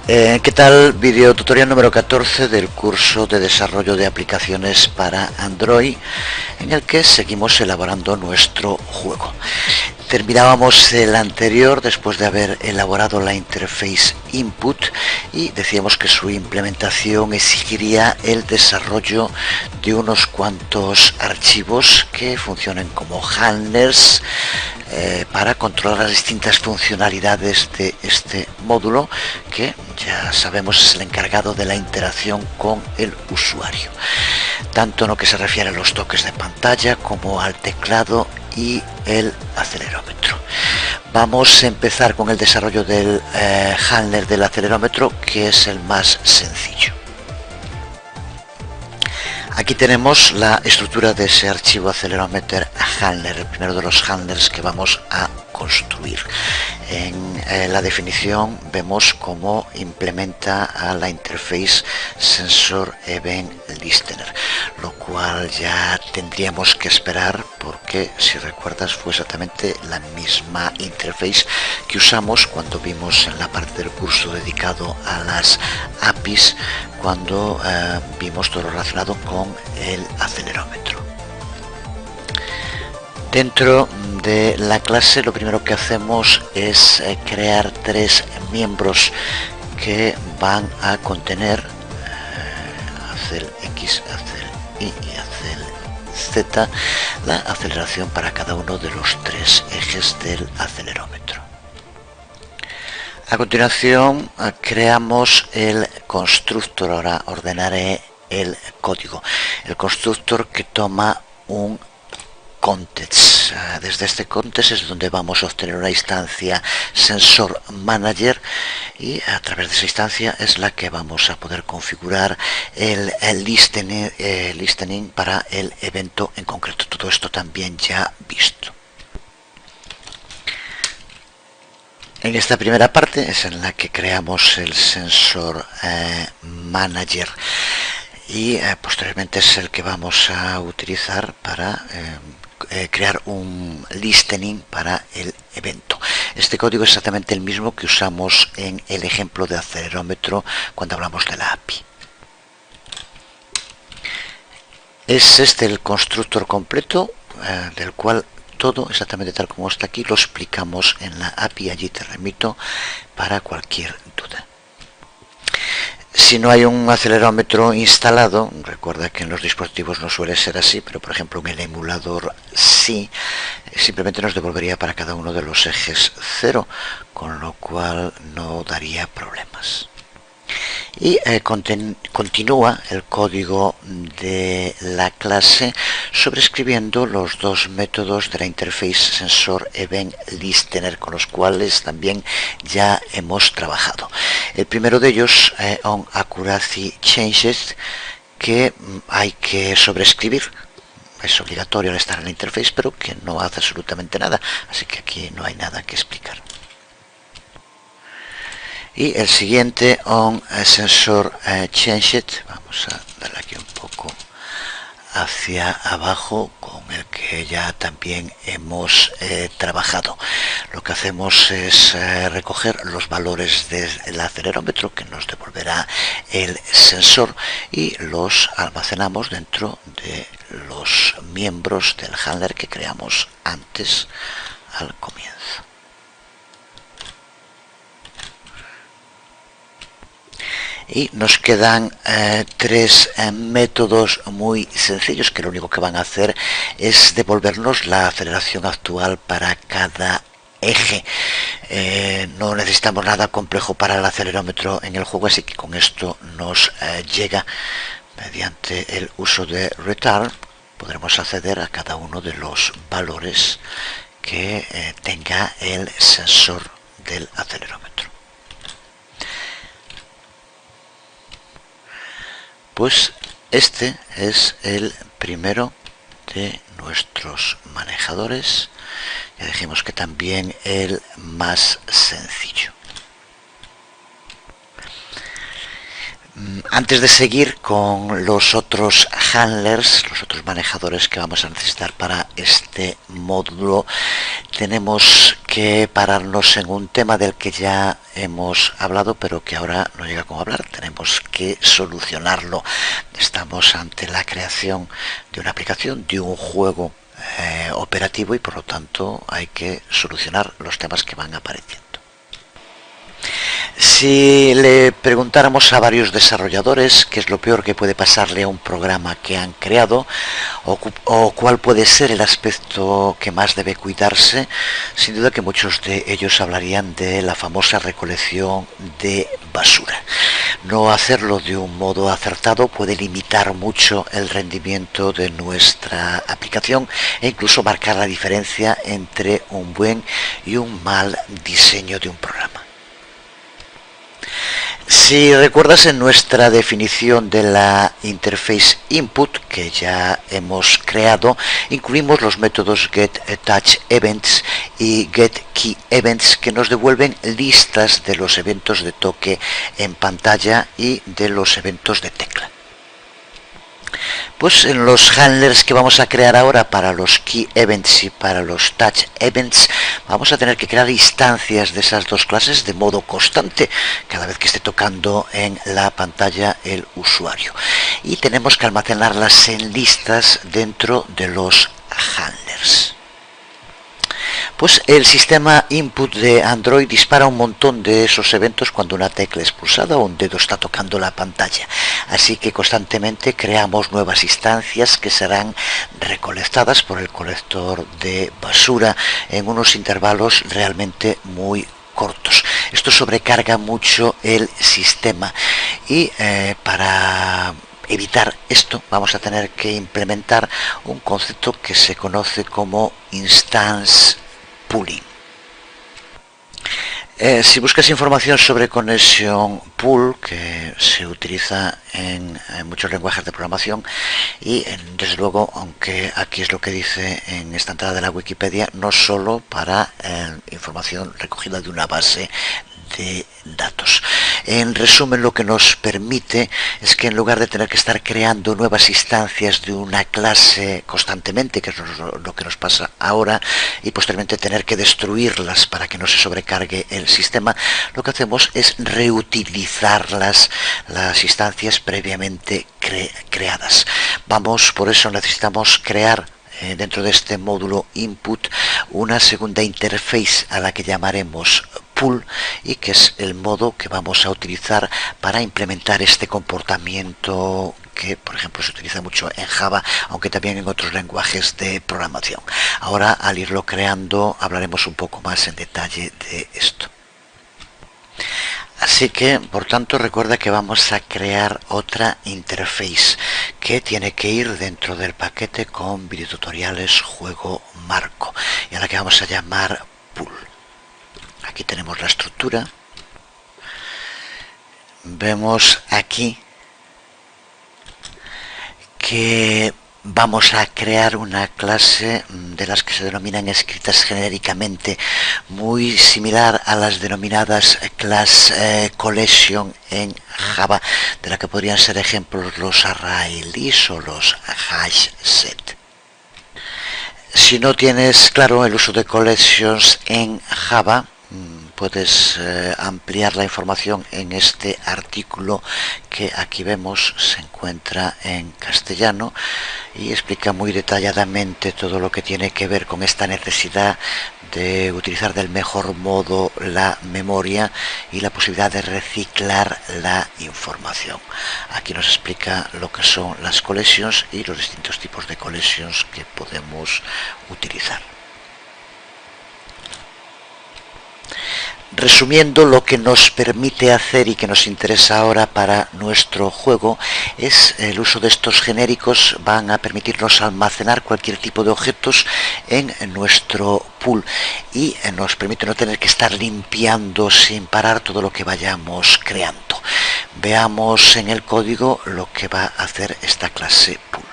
¿Qué tal? Video tutorial número 14 del curso de desarrollo de aplicaciones para Android, en el que seguimos elaborando nuestro juego. Terminábamos el anterior después de haber elaborado la interface input y decíamos que su implementación exigiría el desarrollo de unos cuantos archivos que funcionen como handlers para controlar las distintas funcionalidades de este módulo, que ya sabemos es el encargado de la interacción con el usuario, tanto en lo que se refiere a los toques de pantalla como al teclado y el acelerómetro. Vamos a empezar con el desarrollo del handler del acelerómetro, que es el más sencillo. Aquí tenemos la estructura de ese archivo accelerometer handler, el primero de los handlers que vamos a construir. En la definición vemos cómo implementa a la interface Sensor Event Listener, lo cual ya tendríamos que esperar porque, si recuerdas, fue exactamente la misma interface que usamos cuando vimos en la parte del curso dedicado a las APIs, cuando vimos todo lo relacionado con el acelerómetro. Dentro de la clase lo primero que hacemos es crear tres miembros que van a contener Acel X, Acel Y y Acel Z, la aceleración para cada uno de los tres ejes del acelerómetro. A continuación creamos el constructor. Ahora ordenaré el código. El constructor que toma un context. Desde este context es donde vamos a obtener una instancia sensor manager, y a través de esa instancia es la que vamos a poder configurar el listening para el evento en concreto. Todo esto también ya visto. En esta primera parte es en la que creamos el sensor manager, y posteriormente es el que vamos a utilizar para crear un listening para el evento. Este código es exactamente el mismo que usamos en el ejemplo de acelerómetro cuando hablamos de la API. Es este el constructor completo, del cual todo exactamente tal como está aquí lo explicamos en la API. Allí te remito para cualquier duda. Si no hay un acelerómetro instalado, recuerda que en los dispositivos no suele ser así, pero por ejemplo en el emulador sí, simplemente nos devolvería para cada uno de los ejes 0, con lo cual no daría problemas. Y continúa el código de la clase sobreescribiendo los dos métodos de la interface Sensor Event Listener, con los cuales también ya hemos trabajado. El primero de ellos, on accuracy changes, que hay que sobreescribir. Es obligatorio al estar en la interface, pero que no hace absolutamente nada, así que aquí no hay nada que explicar. Y el siguiente, on sensor changed, vamos a darle aquí un poco hacia abajo, con el que ya también hemos trabajado. Lo que hacemos es recoger los valores del acelerómetro que nos devolverá el sensor, y los almacenamos dentro de los miembros del handler que creamos antes al comienzo. Y nos quedan tres métodos muy sencillos que lo único que van a hacer es devolvernos la aceleración actual para cada eje. No necesitamos nada complejo para el acelerómetro en el juego, así que con esto nos llega. Mediante el uso de return podremos acceder a cada uno de los valores que tenga el sensor del acelerómetro. Pues este es el primero de nuestros manejadores. Ya dijimos que también el más sencillo. Antes de seguir con los otros handlers, los otros manejadores que vamos a necesitar para este módulo, tenemos que pararnos en un tema del que ya hemos hablado, pero que ahora no llega como hablar. Tenemos que solucionarlo. Estamos ante la creación de una aplicación, de un juego operativo, y por lo tanto hay que solucionar los temas que van apareciendo. Si le preguntáramos a varios desarrolladores qué es lo peor que puede pasarle a un programa que han creado, o cuál puede ser el aspecto que más debe cuidarse, sin duda que muchos de ellos hablarían de la famosa recolección de basura. No hacerlo de un modo acertado puede limitar mucho el rendimiento de nuestra aplicación e incluso marcar la diferencia entre un buen y un mal diseño de un programa. Si recuerdas, en nuestra definición de la interface input que ya hemos creado, incluimos los métodos getTouchEvents y getKeyEvents, que nos devuelven listas de los eventos de toque en pantalla y de los eventos de tecla. Pues en los handlers que vamos a crear ahora para los Key Events y para los Touch Events, vamos a tener que crear instancias de esas dos clases de modo constante cada vez que esté tocando en la pantalla el usuario, y tenemos que almacenarlas en listas dentro de los handlers. Pues el sistema input de Android dispara un montón de esos eventos cuando una tecla es pulsada o un dedo está tocando la pantalla. Así que constantemente creamos nuevas instancias que serán recolectadas por el colector de basura en unos intervalos realmente muy cortos. Esto sobrecarga mucho el sistema, y para evitar esto vamos a tener que implementar un concepto que se conoce como instance pooling. Si buscas información sobre Connection Pool, que se utiliza en muchos lenguajes de programación, y desde luego, aunque aquí es lo que dice en esta entrada de la Wikipedia, no solo para información recogida de una base de datos. En resumen, lo que nos permite es que en lugar de tener que estar creando nuevas instancias de una clase constantemente, que es lo que nos pasa ahora, y posteriormente tener que destruirlas para que no se sobrecargue el sistema, lo que hacemos es reutilizar las instancias previamente creadas. Por eso necesitamos crear dentro de este módulo input una segunda interface a la que llamaremos pool, y que es el modo que vamos a utilizar para implementar este comportamiento que, por ejemplo, se utiliza mucho en Java, aunque también en otros lenguajes de programación. Ahora, al irlo creando, hablaremos un poco más en detalle de esto. Así que, por tanto, recuerda que vamos a crear otra interface que tiene que ir dentro del paquete con videotutoriales juego marco, y a la que vamos a llamar pool. Aquí tenemos la estructura. Vemos aquí que vamos a crear una clase de las que se denominan escritas genéricamente, muy similar a las denominadas class collection en Java, de la que podrían ser ejemplos los array-list o los hash set. Si no tienes claro el uso de collections en Java, puedes ampliar la información en este artículo que aquí vemos. Se encuentra en castellano y explica muy detalladamente todo lo que tiene que ver con esta necesidad de utilizar del mejor modo la memoria y la posibilidad de reciclar la información. Aquí nos explica lo que son las collections y los distintos tipos de collections que podemos utilizar. Resumiendo, lo que nos permite hacer y que nos interesa ahora para nuestro juego es el uso de estos genéricos. Van a permitirnos almacenar cualquier tipo de objetos en nuestro pool y nos permite no tener que estar limpiando sin parar todo lo que vayamos creando. Veamos en el código lo que va a hacer esta clase pool.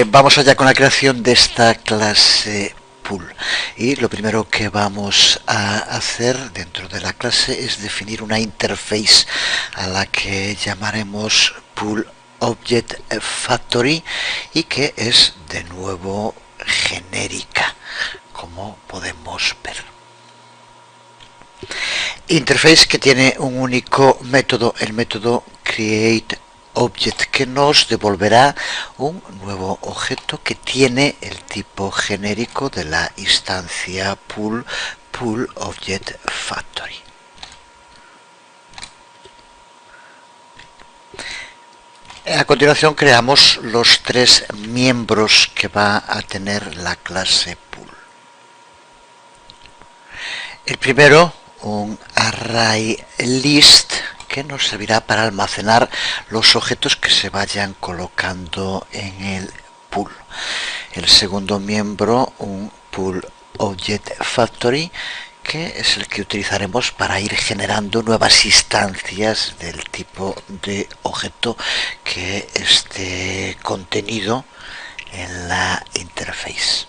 Vamos allá con la creación de esta clase pool. Y lo primero que vamos a hacer dentro de la clase es definir una interface a la que llamaremos pool object factory y que es de nuevo genérica, como podemos ver. Interface que tiene un único método, el método createObject, que nos devolverá un nuevo objeto que tiene el tipo genérico de la instancia pool object factory. A continuación creamos los tres miembros que va a tener la clase pool. El primero, un array list, que nos servirá para almacenar los objetos que se vayan colocando en el pool. El segundo miembro, un pool object factory, que es el que utilizaremos para ir generando nuevas instancias del tipo de objeto que esté contenido en la interface.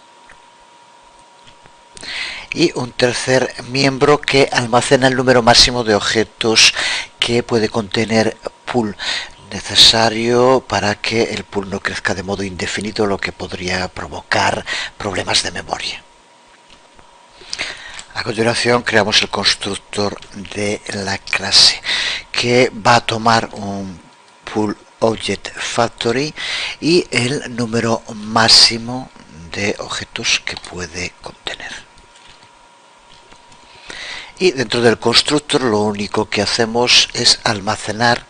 Y un tercer miembro que almacena el número máximo de objetos que puede contener pool, necesario para que el pool no crezca de modo indefinido, lo que podría provocar problemas de memoria. A continuación creamos el constructor de la clase, que va a tomar un pool object factory y el número máximo de objetos que puede contener. Y dentro del constructor lo único que hacemos es almacenar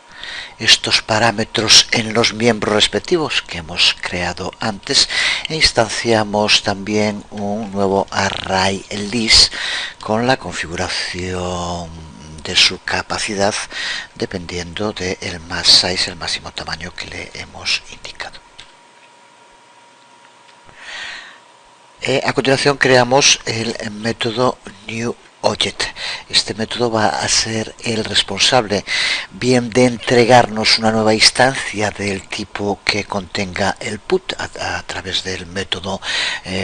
estos parámetros en los miembros respectivos que hemos creado antes e instanciamos también un nuevo array list con la configuración de su capacidad dependiendo del max size, el máximo tamaño que le hemos indicado. A continuación creamos el método newObject. Este método va a ser el responsable bien de entregarnos una nueva instancia del tipo que contenga el put a través del método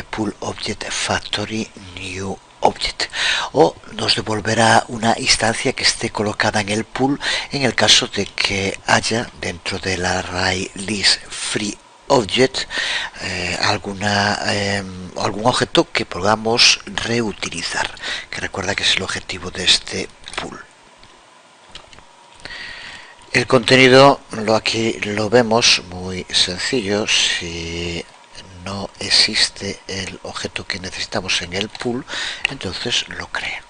pool object factory newObject, o nos devolverá una instancia que esté colocada en el pool en el caso de que haya dentro del array list free object algún objeto que podamos reutilizar, que recuerda que es el objetivo de este pool. El contenido aquí lo vemos muy sencillo. Si no existe el objeto que necesitamos en el pool, entonces lo crea.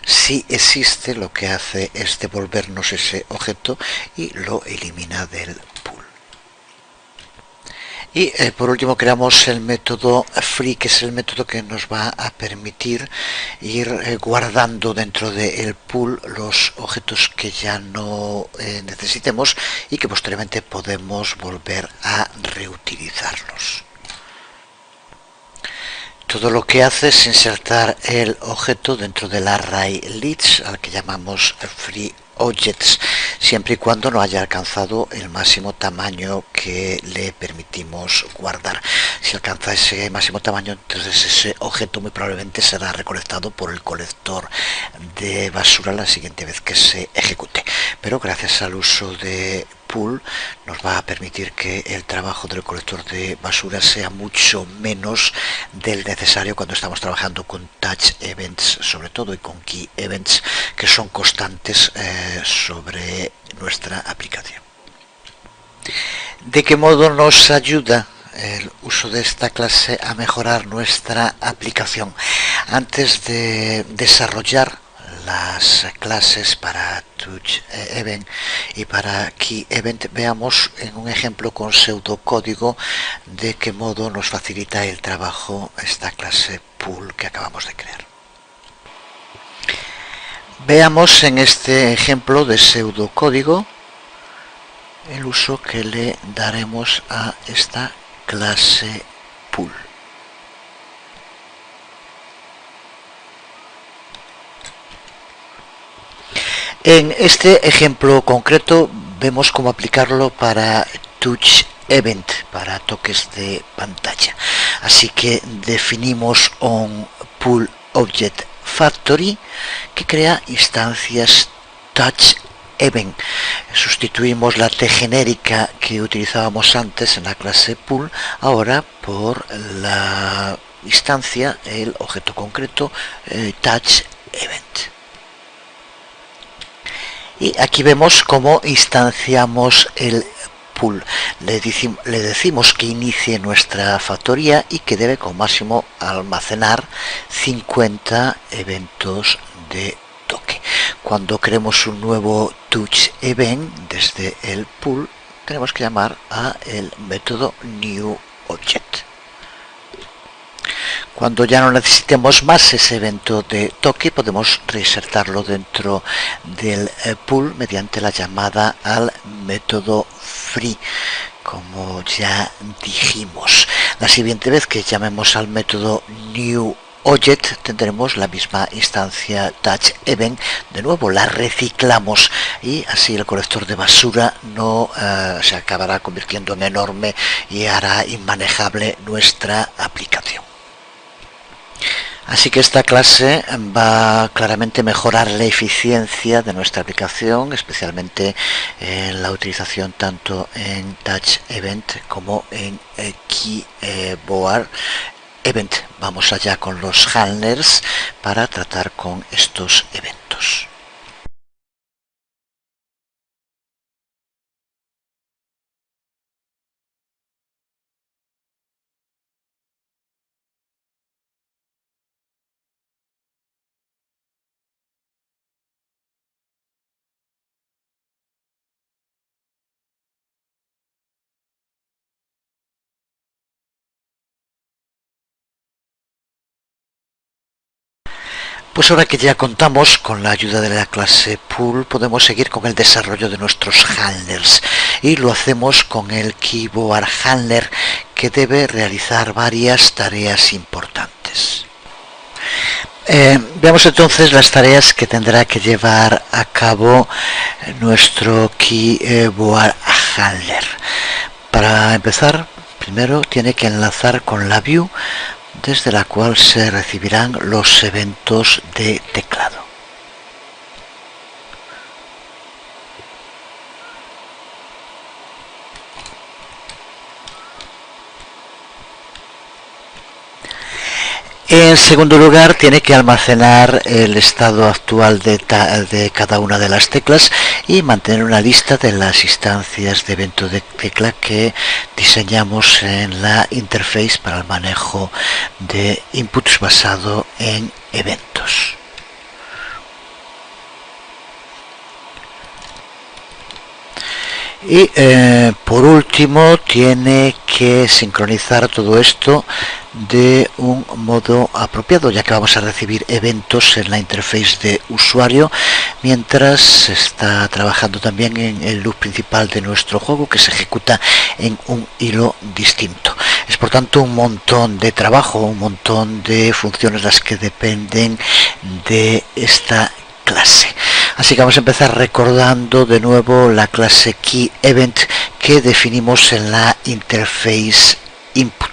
Si existe, lo que hace es devolvernos ese objeto y lo elimina del pool. Y por último creamos el método free, que es el método que nos va a permitir ir guardando dentro del pool los objetos que ya no necesitemos y que posteriormente podemos volver a reutilizarlos. Todo lo que hace es insertar el objeto dentro del array list, al que llamamos free objects, siempre y cuando no haya alcanzado el máximo tamaño que le permitimos guardar. Si alcanza ese máximo tamaño, entonces ese objeto muy probablemente será recolectado por el colector de basura la siguiente vez que se ejecute. Pero gracias al uso de pool nos va a permitir que el trabajo del colector de basura sea mucho menos del necesario cuando estamos trabajando con touch events, sobre todo, y con key events, que son constantes sobre nuestra aplicación. ¿De qué modo nos ayuda el uso de esta clase a mejorar nuestra aplicación? Antes de desarrollar las clases para touch event y para key event, veamos en un ejemplo con pseudocódigo de qué modo nos facilita el trabajo esta clase pool que acabamos de crear. Veamos en este ejemplo de pseudocódigo el uso que le daremos a esta clase pool. En este ejemplo concreto vemos cómo aplicarlo para touch event para toques de pantalla. Así que definimos un pool object factory que crea instancias touch event. Sustituimos la T genérica que utilizábamos antes en la clase pool ahora por la instancia, el objeto concreto touch event. Y aquí vemos cómo instanciamos el pool. Le decimos que inicie nuestra factoría y que debe como máximo almacenar 50 eventos de toque. Cuando creemos un nuevo touch event desde el pool, tenemos que llamar a el método newObject. Cuando ya no necesitemos más ese evento de toque, podemos reinsertarlo dentro del pool mediante la llamada al método free, como ya dijimos. La siguiente vez que llamemos al método newObject tendremos la misma instancia touch event. De nuevo la reciclamos y así el colector de basura no se acabará convirtiendo en enorme y hará inmanejable nuestra aplicación. Así que esta clase va claramente a mejorar la eficiencia de nuestra aplicación, especialmente en la utilización tanto en Touch Event como en Keyboard Event. Vamos allá con los handlers para tratar con estos eventos. Pues ahora que ya contamos con la ayuda de la clase pool, podemos seguir con el desarrollo de nuestros handlers y lo hacemos con el Keyboard Handler, que debe realizar varias tareas importantes. Veamos entonces las tareas que tendrá que llevar a cabo nuestro Keyboard Handler. Para empezar, primero tiene que enlazar con la view desde la cual se recibirán los eventos de teclado. En segundo lugar, tiene que almacenar el estado actual de cada una de las teclas y mantener una lista de las instancias de evento de tecla que diseñamos en la interface para el manejo de inputs basado en eventos. Y por último tiene que sincronizar todo esto de un modo apropiado, ya que vamos a recibir eventos en la interface de usuario mientras se está trabajando también en el loop principal de nuestro juego, que se ejecuta en un hilo distinto. Es por tanto un montón de trabajo, un montón de funciones las que dependen de esta clase. Así que vamos a empezar recordando de nuevo la clase KeyEvent que definimos en la interface input.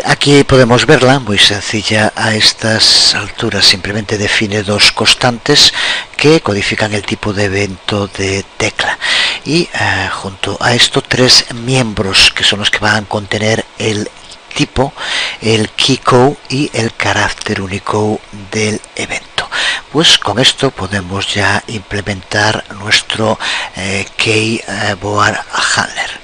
Aquí podemos verla, muy sencilla a estas alturas, simplemente define dos constantes que codifican el tipo de evento de tecla y junto a esto tres miembros que son los que van a contener el tipo, el keycode y el carácter único del evento. Pues con esto podemos ya implementar nuestro Keyboard Handler.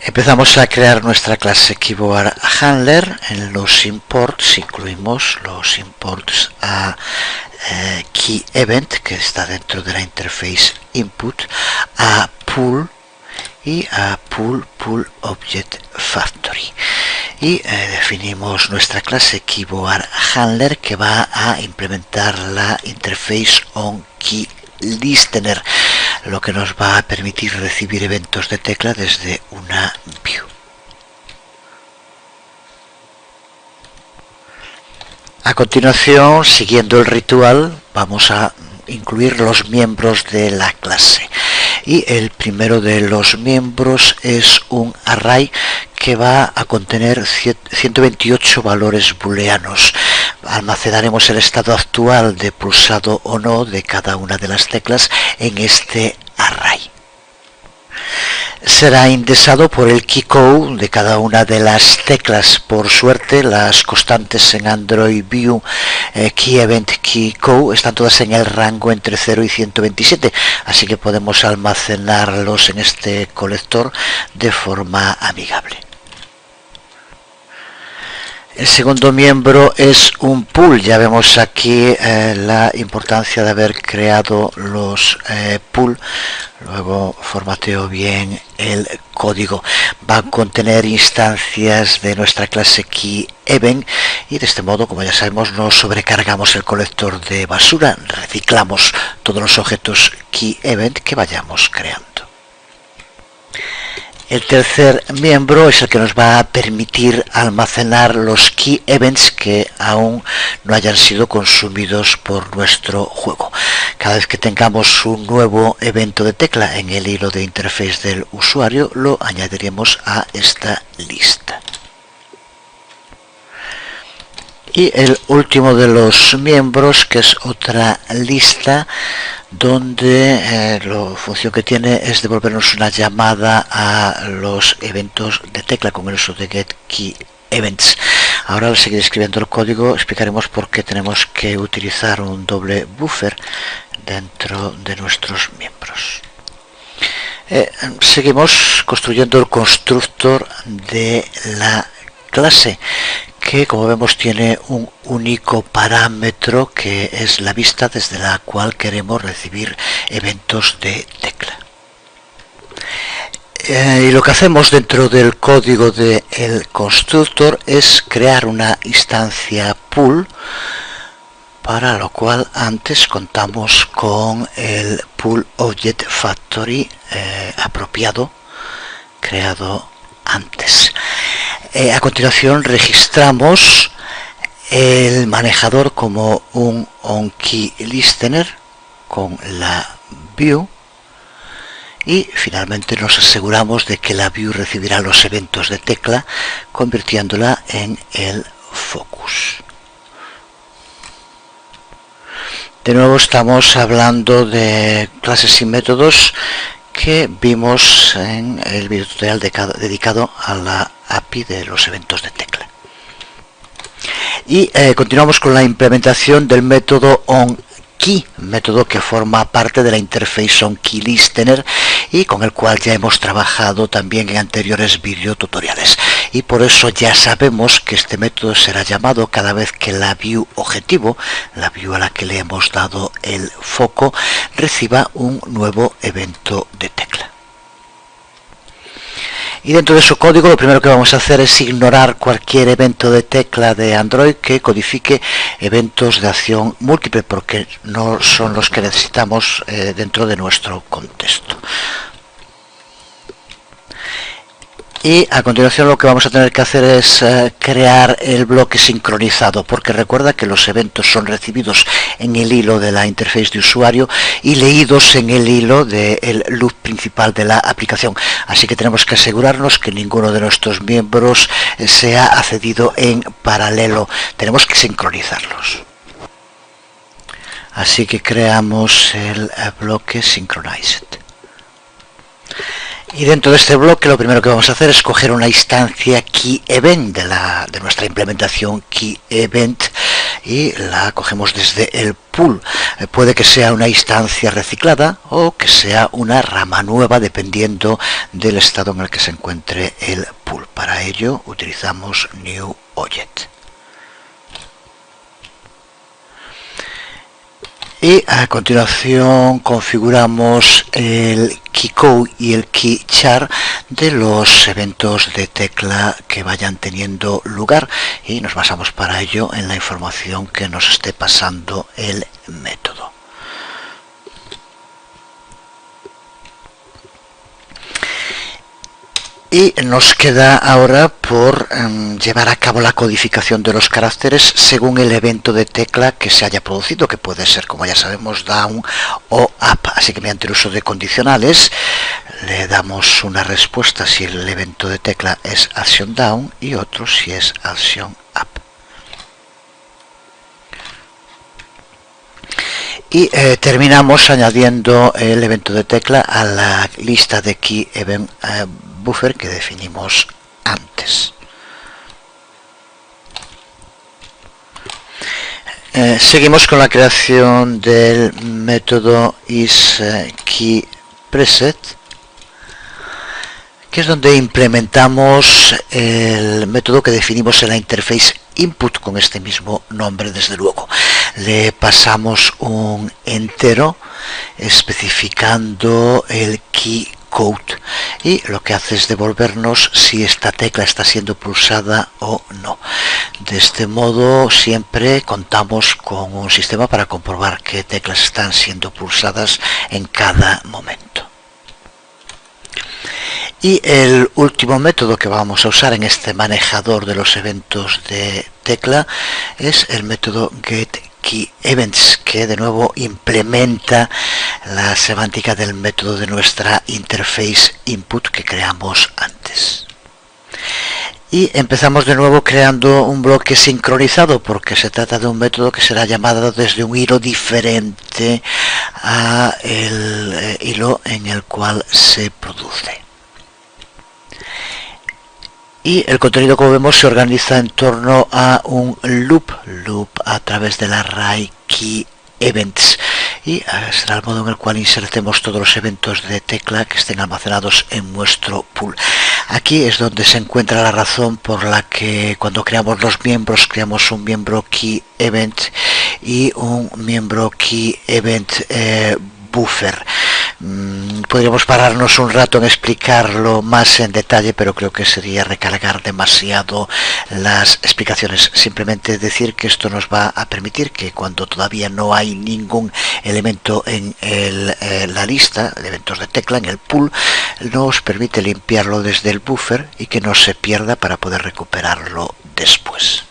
Empezamos a crear nuestra clase Keyboard Handler. En los imports incluimos los imports a KeyEvent, que está dentro de la interface input, a pool y a pool object factory. Y definimos nuestra clase Keyboard Handler, que va a implementar la interface onKeyListener, lo que nos va a permitir recibir eventos de tecla desde una view. A continuación, siguiendo el ritual, vamos a incluir los miembros de la clase. Y el primero de los miembros es un array que va a contener 128 valores booleanos. Almacenaremos el estado actual de pulsado o no de cada una de las teclas en este array. Será indexado por el key code de cada una de las teclas. Por suerte, las constantes en Android View Key Event Key Code están todas en el rango entre 0 y 127, así que podemos almacenarlos en este colector de forma amigable. El segundo miembro es un pool. Ya vemos aquí la importancia de haber creado los pool. Luego formateo bien el código. Va a contener instancias de nuestra clase KeyEvent y de este modo, como ya sabemos, no sobrecargamos el colector de basura. Reciclamos todos los objetos KeyEvent que vayamos creando. El tercer miembro es el que nos va a permitir almacenar los key events que aún no hayan sido consumidos por nuestro juego. Cada vez que tengamos un nuevo evento de tecla en el hilo de interface del usuario, lo añadiremos a esta lista. Y el último de los miembros, que es otra lista, donde la función que tiene es devolvernos una llamada a los eventos de tecla con el uso de getKeyEvents. Ahora, al seguir escribiendo el código, explicaremos por qué tenemos que utilizar un doble buffer dentro de nuestros miembros. Seguimos construyendo el constructor de la clase, que como vemos tiene un único parámetro, que es la vista desde la cual queremos recibir eventos de tecla. Y lo que hacemos dentro del código del constructor es crear una instancia pool, para lo cual antes contamos con el pool object factory apropiado, creado antes. A continuación registramos el manejador como un onKeyListener con la view y finalmente nos aseguramos de que la view recibirá los eventos de tecla convirtiéndola en el focus. De nuevo estamos hablando de clases y métodos que vimos en el video tutorial dedicado a la API de los eventos de tecla. Y continuamos con la implementación del método onKey, método que forma parte de la interface onKeyListener y con el cual ya hemos trabajado también en anteriores videotutoriales. Y por eso ya sabemos que este método será llamado cada vez que la view objetivo, la view a la que le hemos dado el foco, reciba un nuevo evento de tecla. Y dentro de su código lo primero que vamos a hacer es ignorar cualquier evento de tecla de Android que codifique eventos de acción múltiple, porque no son los que necesitamos dentro de nuestro contexto. Y a continuación lo que vamos a tener que hacer es crear el bloque sincronizado, porque recuerda que los eventos son recibidos en el hilo de la interface de usuario y leídos en el hilo del loop principal de la aplicación. Así que tenemos que asegurarnos que ninguno de nuestros miembros sea accedido en paralelo. Tenemos que sincronizarlos. Así que creamos el bloque synchronized. Y dentro de este bloque lo primero que vamos a hacer es coger una instancia KeyEvent de nuestra implementación KeyEvent y la cogemos desde el pool. Puede que sea una instancia reciclada o que sea una rama nueva dependiendo del estado en el que se encuentre el pool. Para ello utilizamos New Object. Y a continuación configuramos el keycode y el keychar de los eventos de tecla que vayan teniendo lugar y nos basamos para ello en la información que nos esté pasando el método. Y nos queda ahora por llevar a cabo la codificación de los caracteres según el evento de tecla que se haya producido, que puede ser, como ya sabemos, down o up. Así que mediante el uso de condicionales le damos una respuesta si el evento de tecla es acción down y otro si es acción up. Y terminamos añadiendo el evento de tecla a la lista de key event buffer que definimos antes. Seguimos con la creación del método isKeyPreset, que es donde implementamos el método que definimos en la interface input con este mismo nombre, desde luego. Le pasamos un entero especificando el key code y lo que hace es devolvernos si esta tecla está siendo pulsada o no. De este modo siempre contamos con un sistema para comprobar qué teclas están siendo pulsadas en cada momento. Y el último método que vamos a usar en este manejador de los eventos de tecla es el método getKeyEvents, que de nuevo implementa la semántica del método de nuestra interface input que creamos antes. Y empezamos de nuevo creando un bloque sincronizado, porque se trata de un método que será llamado desde un hilo diferente a el hilo en el cual se produce. Y el contenido, como vemos, se organiza en torno a un loop a través del array keyEvents, y será el modo en el cual insertemos todos los eventos de tecla que estén almacenados en nuestro pool. Aquí es donde se encuentra la razón por la que cuando creamos los miembros, creamos un miembro keyEvent y un miembro keyEvent buffer. Podríamos pararnos un rato en explicarlo más en detalle, pero creo que sería recargar demasiado las explicaciones. Simplemente decir que esto nos va a permitir que cuando todavía no hay ningún elemento en la lista de eventos de tecla, en el pool, nos permite limpiarlo desde el buffer y que no se pierda para poder recuperarlo después.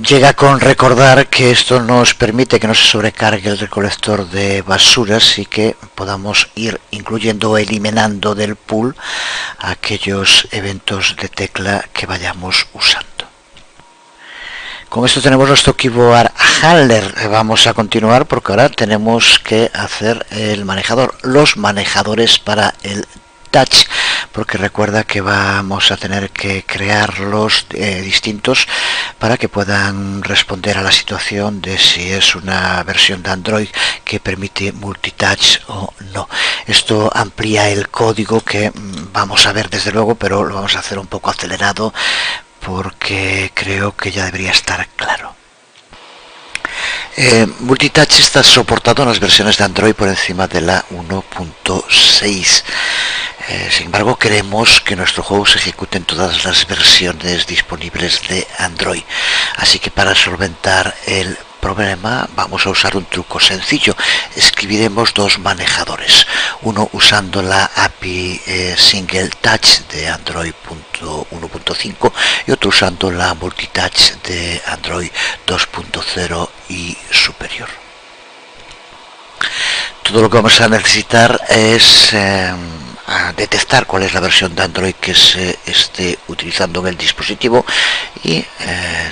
Llega con recordar que esto nos permite que no se sobrecargue el recolector de basuras y que podamos ir incluyendo o eliminando del pool aquellos eventos de tecla que vayamos usando. Con esto tenemos nuestro keyboard handler. Vamos a continuar porque ahora tenemos que hacer el manejador, los manejadores para el touch, porque recuerda que vamos a tener que crearlos distintos para que puedan responder a la situación de si es una versión de Android que permite multitouch o no. Esto amplía el código que vamos a ver desde luego, pero lo vamos a hacer un poco acelerado porque creo que ya debería estar claro. Multitouch está soportado en las versiones de Android por encima de la 1.6. Sin embargo, queremos que nuestro juego se ejecute en todas las versiones disponibles de Android. Así que para solventar el problema vamos a usar un truco sencillo. Escribiremos dos manejadores, uno usando la API Single Touch de Android 1.5 y otro usando la Multitouch de Android 2.0 y superior. Todo lo que vamos a necesitar es a detectar cuál es la versión de Android que se esté utilizando en el dispositivo y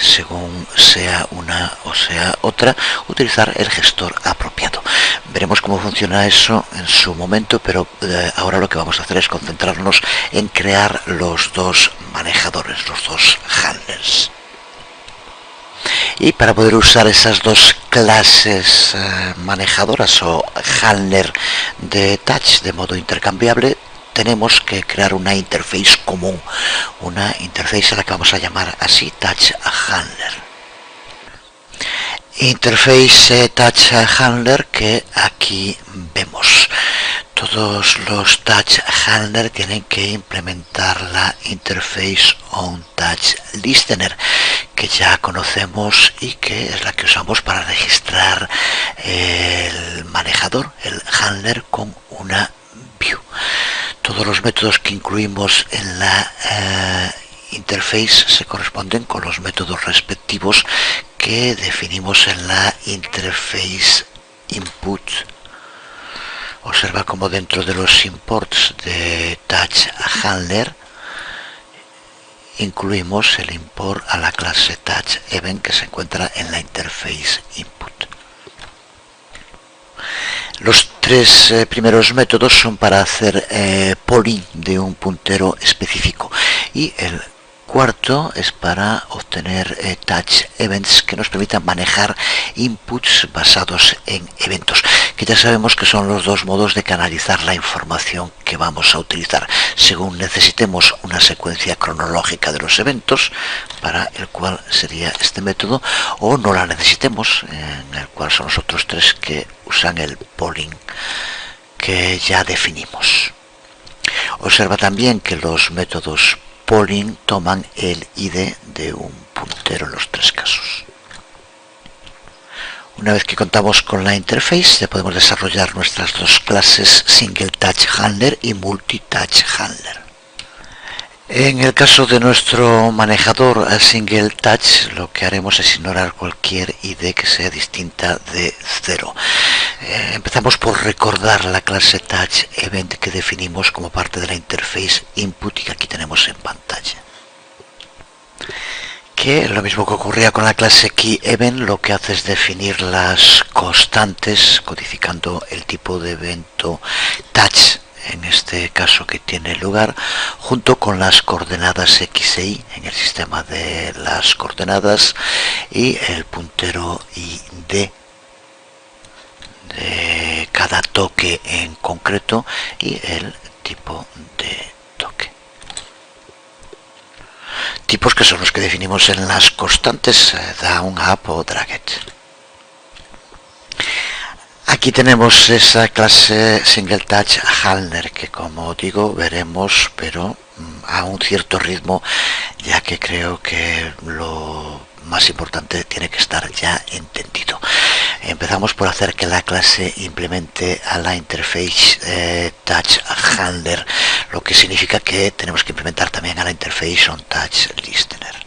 según sea una o sea otra, utilizar el gestor apropiado. Veremos cómo funciona eso en su momento, pero ahora lo que vamos a hacer es concentrarnos en crear los dos manejadores, los dos handlers. Y para poder usar esas dos clases manejadoras o handler de touch de modo intercambiable, tenemos que crear una interface común, una interface a la que vamos a llamar así Touch Handler. Interface Touch Handler que aquí vemos. Todos los Touch Handler tienen que implementar la Interface on Touch Listener, que ya conocemos y que es la que usamos para registrar el manejador, el handler, con una view. Todos los métodos que incluimos en la interface se corresponden con los métodos respectivos que definimos en la interface input. Observa como dentro de los imports de touch handler incluimos el import a la clase touch event que se encuentra en la interface input. Los tres primeros métodos son para hacer polling de un puntero específico y el cuarto es para obtener touch events que nos permitan manejar inputs basados en eventos, que ya sabemos que son los dos modos de canalizar la información que vamos a utilizar, según necesitemos una secuencia cronológica de los eventos, para el cual sería este método, o no la necesitemos, en el cual son los otros tres que usan el polling que ya definimos. Observa también que los métodos polling toman el ID de un puntero en los tres casos. Una vez que contamos con la interface, ya podemos desarrollar nuestras dos clases Single Touch Handler y Multi Touch Handler. En el caso de nuestro manejador Single Touch, lo que haremos es ignorar cualquier ID que sea distinta de 0. Empezamos por recordar la clase Touch Event que definimos como parte de la interface Input y que aquí tenemos en pantalla. Que lo mismo que ocurría con la clase KeyEvent, lo que hace es definir las constantes codificando el tipo de evento touch, en este caso que tiene lugar, junto con las coordenadas X e Y en el sistema de las coordenadas y el puntero ID de cada toque en concreto y el tipo de toque. Tipos que son los que definimos en las constantes down, up o drag it. Aquí tenemos esa clase Single Touch Handler que, como digo, veremos, pero a un cierto ritmo, ya que creo que lo más importante tiene que estar ya entendido. Empezamos por hacer que la clase implemente a la interface Touch Handler, lo que significa que tenemos que implementar también a la interface OnTouchListener.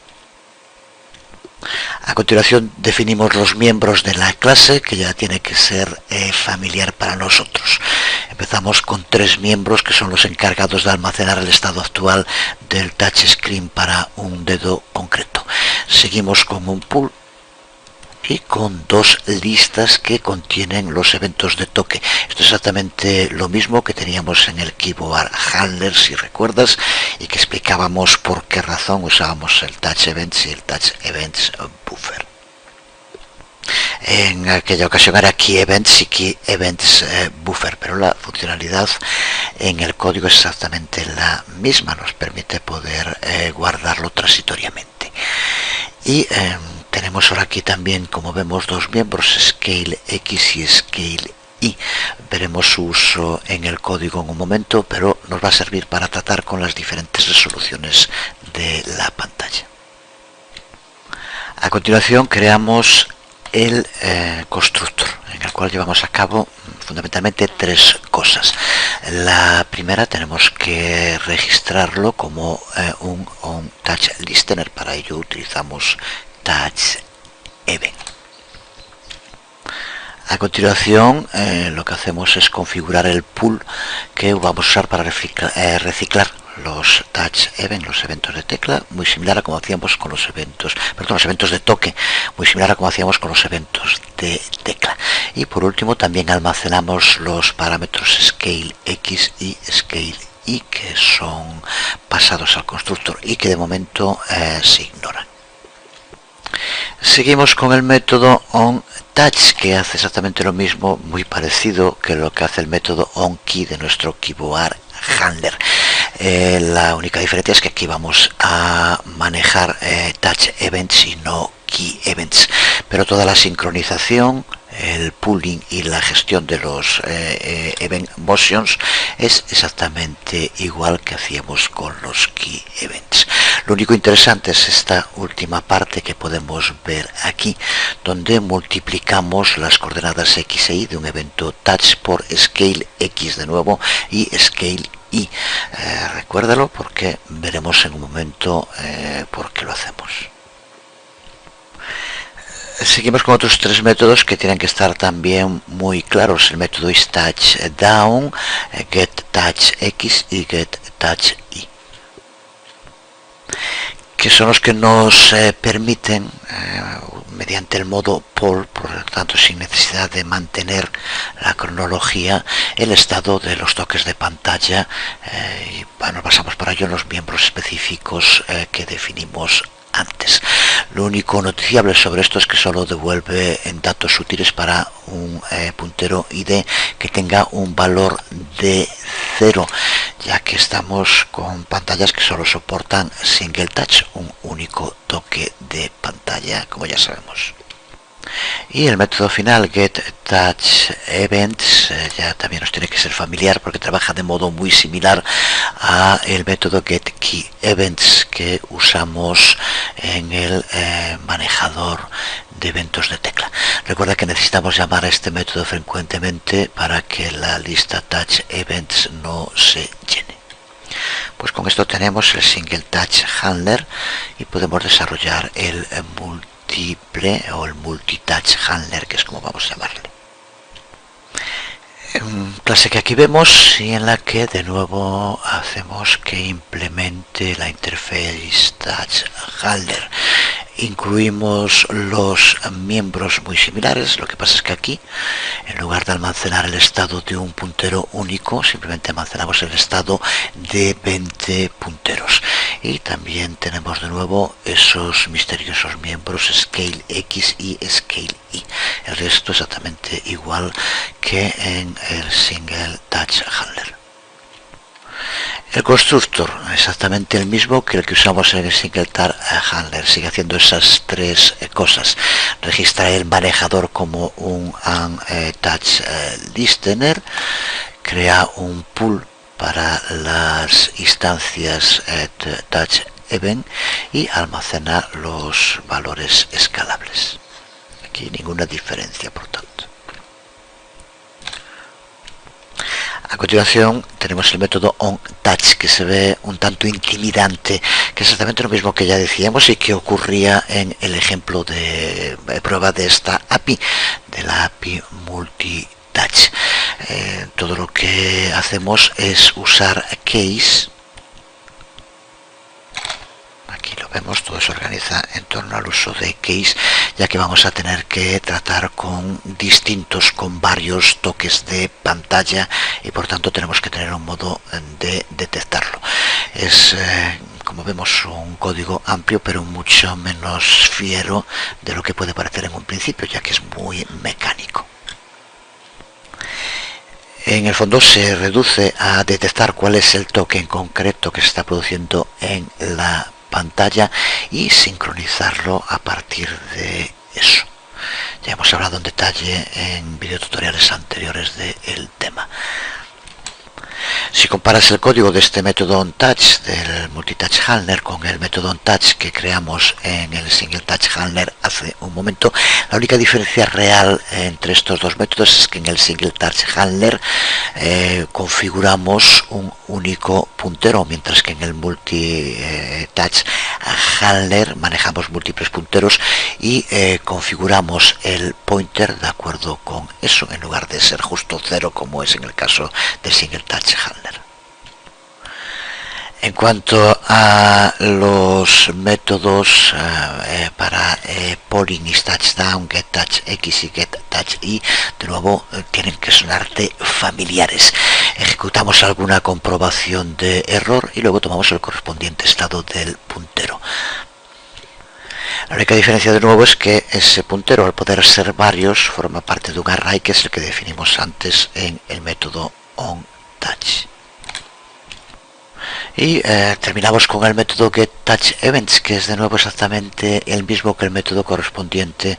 A continuación definimos los miembros de la clase, que ya tiene que ser familiar para nosotros. Empezamos con 3 miembros que son los encargados de almacenar el estado actual del touchscreen para un dedo concreto. Seguimos con un pool y con 2 listas que contienen los eventos de toque. Esto es exactamente lo mismo que teníamos en el Keyboard Handler, si recuerdas, y que explicábamos por qué razón usábamos el Touch Events y el Touch Events Buffer. En aquella ocasión era Key Events y Key Events Buffer, pero la funcionalidad en el código es exactamente la misma, nos permite poder guardarlo transitoriamente. Y tenemos ahora aquí también, como vemos, 2 miembros, Scale X y Scale Y. Veremos su uso en el código en un momento, pero nos va a servir para tratar con las diferentes resoluciones de la pantalla. A continuación creamos el constructor, en el cual llevamos a cabo fundamentalmente 3 cosas. La primera, tenemos que registrarlo como un OnTouchListener. Para ello utilizamos Touch Event. A continuación, lo que hacemos es configurar el pool que vamos a usar para reciclar los touch event, los eventos de tecla, muy similar a como hacíamos con los eventos de toque, muy similar a como hacíamos con los eventos de tecla. Y por último también almacenamos los parámetros Scale X y Scale Y, que son pasados al constructor y que de momento se ignoran. Seguimos con el método onTouch, que hace exactamente lo mismo, muy parecido que lo que hace el método onKey de nuestro Keyboard Handler. La única diferencia es que aquí vamos a manejar Touch Events y no Key Events, pero toda la sincronización, el pooling y la gestión de los Event Motions es exactamente igual que hacíamos con los Key Events. Lo único interesante es esta última parte que podemos ver aquí, donde multiplicamos las coordenadas X e Y de un evento touch por Scale X de nuevo y Scale y recuérdalo porque veremos en un momento por qué lo hacemos. Seguimos con otros tres métodos que tienen que estar también muy claros. El método isTouchDown, getTouchX y getTouchY, que son los que nos permiten, mediante el modo poll, por lo tanto sin necesidad de mantener la cronología, el estado de los toques de pantalla, y bueno, pasamos por ello en los miembros específicos que definimos antes. Lo único noticiable sobre esto es que solo devuelve en datos útiles para un puntero ID que tenga un valor de 0, ya que estamos con pantallas que solo soportan single touch, un único toque de pantalla, como ya sabemos. Y el método final, getTouchEvents, ya también nos tiene que ser familiar porque trabaja de modo muy similar a el método getKeyEvents que usamos en el manejador de eventos de tecla. Recuerda que necesitamos llamar a este método frecuentemente para que la lista TouchEvents no se llene. Pues con esto tenemos el Single Touch Handler y podemos desarrollar el múltiple o el multitouch handler, que es como vamos a llamarle. Clase que aquí vemos y en la que de nuevo hacemos que implemente la interface touch handler. Incluimos los miembros muy similares, lo que pasa es que aquí, en lugar de almacenar el estado de un puntero único, simplemente almacenamos el estado de 20 punteros. Y también tenemos de nuevo esos misteriosos miembros Scale X y Scale Y. El resto exactamente igual que en el Single Touch Handler. El constructor, exactamente el mismo que el que usamos en el Single Touch Handler, sigue haciendo esas tres cosas. Registra el manejador como un touch listener, crea un pool para las instancias touch event y almacena los valores escalables. Aquí ninguna diferencia, por tanto. A continuación tenemos el método onTouch, que se ve un tanto intimidante, que es exactamente lo mismo que ya decíamos y que ocurría en el ejemplo de prueba de esta API, de la API multitouch. Todo lo que hacemos es usar case. Aquí lo vemos, todo se organiza en torno al uso de case, ya que vamos a tener que tratar con varios toques de pantalla y por tanto tenemos que tener un modo de detectarlo. Es, como vemos, un código amplio pero mucho menos fiero de lo que puede parecer en un principio, ya que es muy mecánico. En el fondo se reduce a detectar cuál es el toque en concreto que se está produciendo en la pantalla y sincronizarlo a partir de eso. Ya hemos hablado en detalle en videotutoriales anteriores del tema. Si comparas el código de este método onTouch del multitouch handler con el método onTouch que creamos en el single touch handler hace un momento, la única diferencia real entre estos dos métodos es que en el single touch handler configuramos un único puntero, mientras que en el multitouch handler manejamos múltiples punteros y configuramos el pointer de acuerdo con eso, en lugar de ser justo 0 como es en el caso del single touch handler. En cuanto a los métodos para polling, isTouchDown, getTouchX y getTouchY, de nuevo tienen que sonarte familiares. Ejecutamos alguna comprobación de error y luego tomamos el correspondiente estado del puntero. La única diferencia de nuevo es que ese puntero, al poder ser varios, forma parte de un array que es el que definimos antes en el método onTouch. Y terminamos con el método getTouchEvents, que es de nuevo exactamente el mismo que el método correspondiente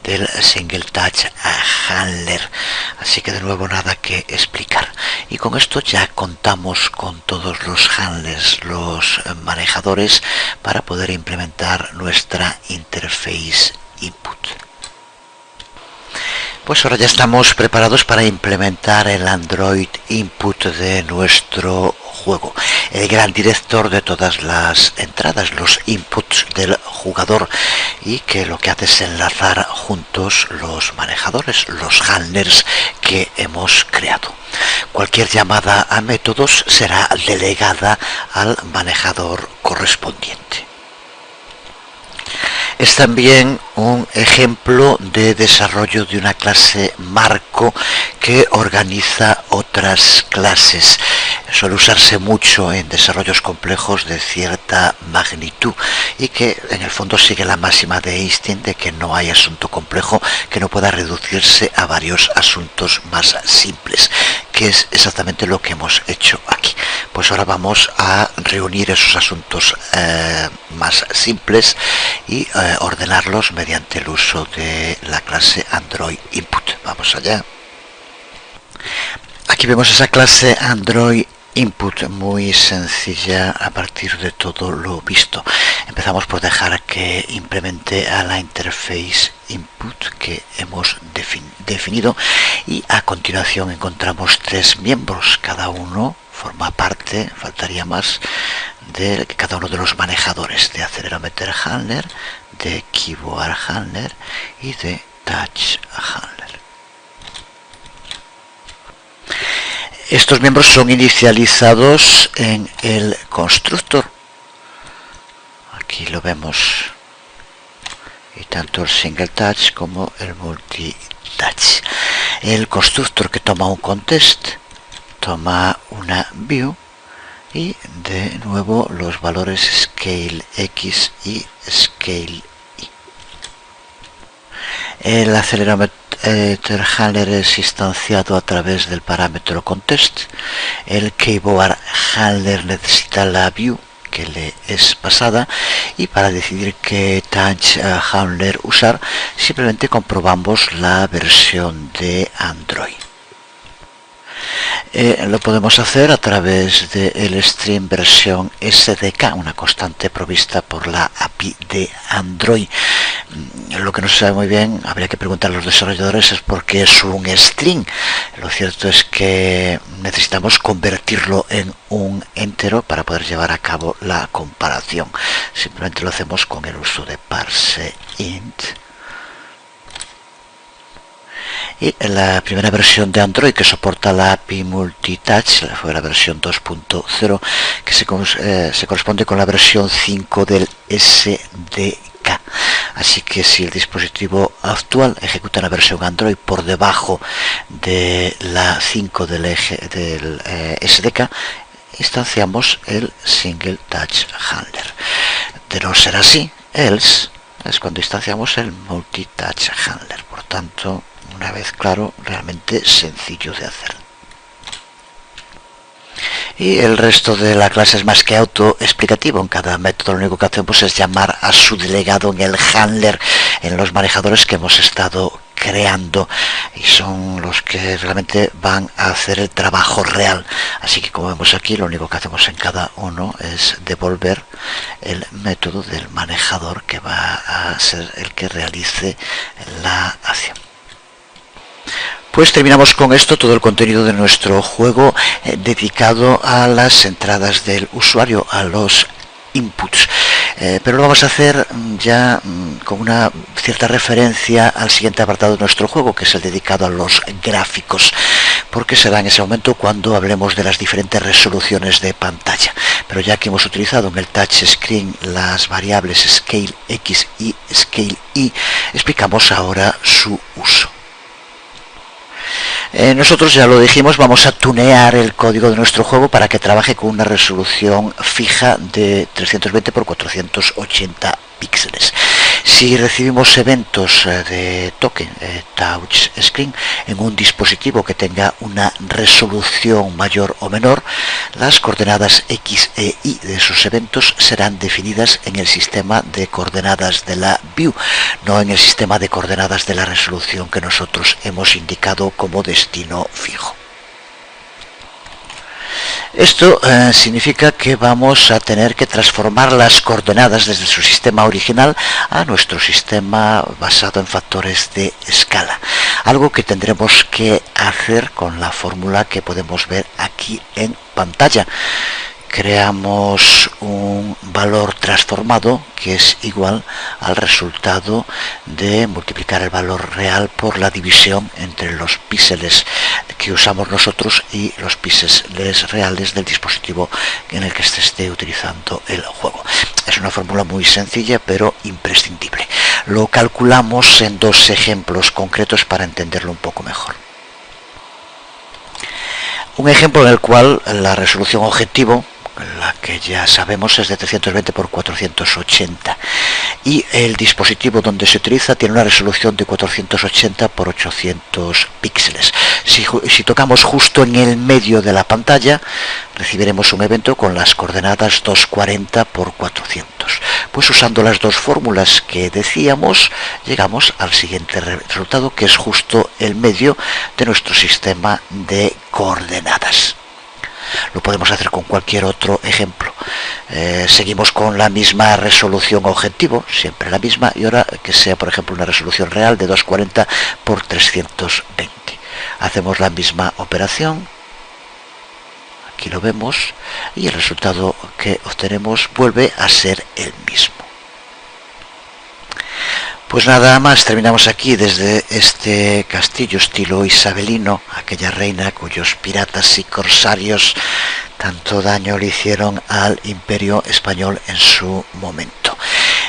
del single touch handler. Así que de nuevo nada que explicar. Y con esto ya contamos con todos los handlers, los manejadores, para poder implementar nuestra interface input. Pues ahora ya estamos preparados para implementar el Android Input de nuestro juego, el gran director de todas las entradas, los inputs del jugador, y que lo que hace es enlazar juntos los manejadores, los handlers que hemos creado. Cualquier llamada a métodos será delegada al manejador correspondiente. Es también un ejemplo de desarrollo de una clase marco que organiza otras clases. Suele usarse mucho en desarrollos complejos de cierta magnitud y que en el fondo sigue la máxima de Einstein de que no hay asunto complejo que no pueda reducirse a varios asuntos más simples, que es exactamente lo que hemos hecho aquí. Pues ahora vamos a reunir esos asuntos más simples y ordenarlos mediante el uso de la clase Android Input. Vamos allá. Aquí vemos esa clase Android Input muy sencilla a partir de todo lo visto. Empezamos por dejar que implemente a la interface input que hemos definido y a continuación encontramos tres miembros. Cada uno forma parte, faltaría más, de cada uno de los manejadores de accelerometer handler, de keyboard handler y de touch handler. Estos miembros son inicializados en el constructor. Aquí lo vemos. Y tanto el single touch como el multi touch. El constructor que toma un context toma una view y de nuevo los valores scale x y scale y. El accelerometer handler es instanciado a través del parámetro context. El keyboard handler necesita la view que le es pasada y para decidir qué touch handler usar simplemente comprobamos la versión de Android. Lo podemos hacer a través del stream versión SDK, una constante provista por la API de Android. Lo que no se sabe muy bien, habría que preguntar a los desarrolladores, es por qué es un string. Lo cierto es que necesitamos convertirlo en un entero para poder llevar a cabo la comparación. Simplemente lo hacemos con el uso de parseInt. Y la primera versión de Android que soporta la API Multitouch fue la versión 2.0, que se corresponde con la versión 5 del SDK. Así que si el dispositivo actual ejecuta la versión Android por debajo de la 5 del SDK, instanciamos el Single Touch Handler. De no ser así, else es cuando instanciamos el Multi-Touch Handler. Por tanto, una vez claro, realmente sencillo de hacer. Y el resto de la clase es más que autoexplicativo. En cada método lo único que hacemos es llamar a su delegado en el handler, en los manejadores que hemos estado creando, y son los que realmente van a hacer el trabajo real. Así que como vemos aquí, lo único que hacemos en cada uno es devolver el método del manejador que va a ser el que realice la acción. Pues terminamos con esto todo el contenido de nuestro juego dedicado a las entradas del usuario, a los inputs. Pero lo vamos a hacer ya con una cierta referencia al siguiente apartado de nuestro juego, que es el dedicado a los gráficos, porque será en ese momento cuando hablemos de las diferentes resoluciones de pantalla. Pero ya que hemos utilizado en el touchscreen las variables scale x y scale y, explicamos ahora su uso. Nosotros ya lo dijimos, vamos a tunear el código de nuestro juego para que trabaje con una resolución fija de 320 x 480 píxeles. Si recibimos eventos de toque, touch screen, en un dispositivo que tenga una resolución mayor o menor, las coordenadas X e Y de esos eventos serán definidas en el sistema de coordenadas de la view, no en el sistema de coordenadas de la resolución que nosotros hemos indicado como destino fijo. Esto significa que vamos a tener que transformar las coordenadas desde su sistema original a nuestro sistema basado en factores de escala. Algo que tendremos que hacer con la fórmula que podemos ver aquí en pantalla. Creamos un valor transformado que es igual al resultado de multiplicar el valor real por la división entre los píxeles que usamos nosotros y los píxeles reales del dispositivo en el que se esté utilizando el juego. Es una fórmula muy sencilla pero imprescindible. Lo calculamos en dos ejemplos concretos para entenderlo un poco mejor. Un ejemplo en el cual la resolución objetivo, la que ya sabemos, es de 320 por 480 y el dispositivo donde se utiliza tiene una resolución de 480 por 800 píxeles. Si tocamos justo en el medio de la pantalla, recibiremos un evento con las coordenadas 240 por 400. Pues usando las dos fórmulas que decíamos, llegamos al siguiente resultado, que es justo el medio de nuestro sistema de coordenadas. Lo podemos hacer con cualquier otro ejemplo. Seguimos con la misma resolución objetivo, siempre la misma, y ahora que sea, por ejemplo, una resolución real de 240 por 320. Hacemos la misma operación, aquí lo vemos, y el resultado que obtenemos vuelve a ser el mismo. Pues nada más, terminamos aquí desde este castillo estilo isabelino, aquella reina cuyos piratas y corsarios tanto daño le hicieron al Imperio Español en su momento.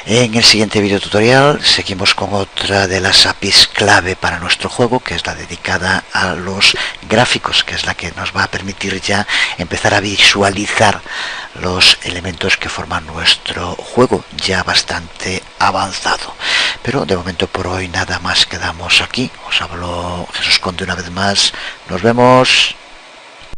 En el siguiente video tutorial seguimos con otra de las APIs clave para nuestro juego, que es la dedicada a los gráficos, que es la que nos va a permitir ya empezar a visualizar los elementos que forman nuestro juego, ya bastante avanzado. Pero de momento por hoy nada más, quedamos aquí. Os hablo Jesús Conde una vez más. Nos vemos.